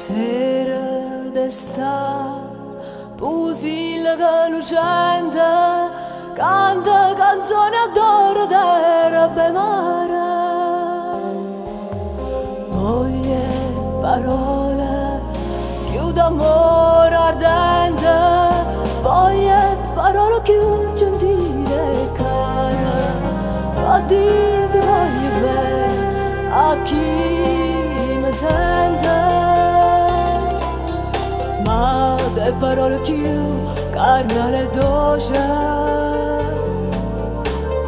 Sera d'estate, pusilla che lucente, canta canzoni adoro d'erbe mare. Voglie parole, più d'amore ardente, voglie parole più gentili e care. A dire ti voglio bene, a chi mi sente, ma le parole più carnali e dolci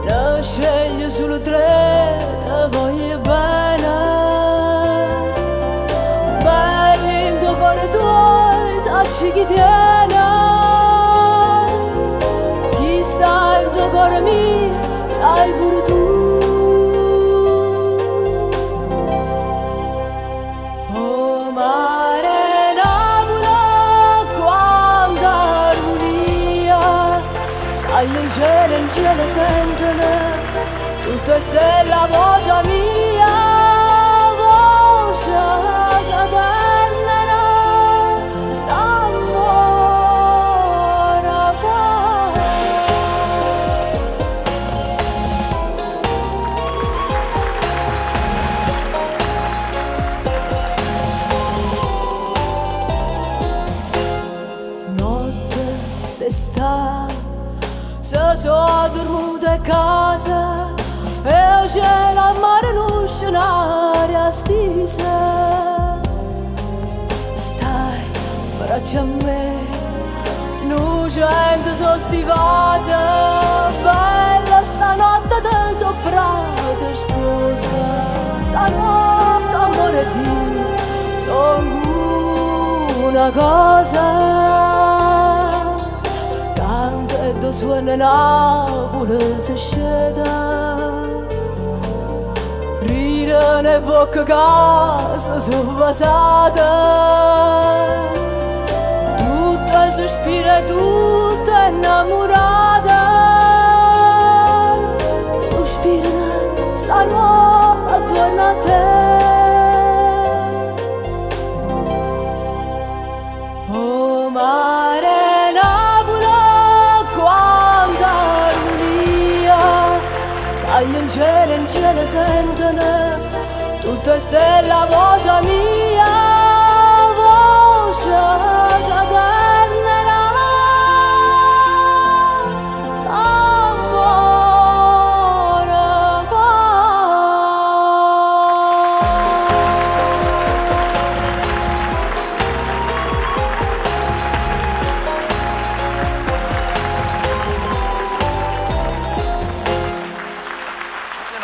le sceglio sulle tre, ti voglio bene. Belli in tuo cuore tuoi, sacci chi tiene, chi sta in tuo cuore mio, sai pure tu. Oh mare Napoli, quanta armonia, sai in cielo sentono tutte stelle a voce mia, voce che tornerà, st'amore fa. Notte d'estate, se sono dormuta a casa e c'è la mare in un scenario stisa. Stai braccia a me, non sento so sti vasi, bella stanotte ti soffrate sposa. Stanotte amore di sono una cosa, do suona Napoli si scende, ride ne bocca casa sono basate, tutta sospira e tutta innamorata, sospirano stanotte attorno a te. Oh mare sai in cielo sentono tutte stelle a voce mia, voce che tornerà, amore fa.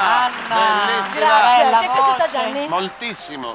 Anna, bellissima. grazie. Bella Ti è piaciuta voce. Gianni? Moltissimo.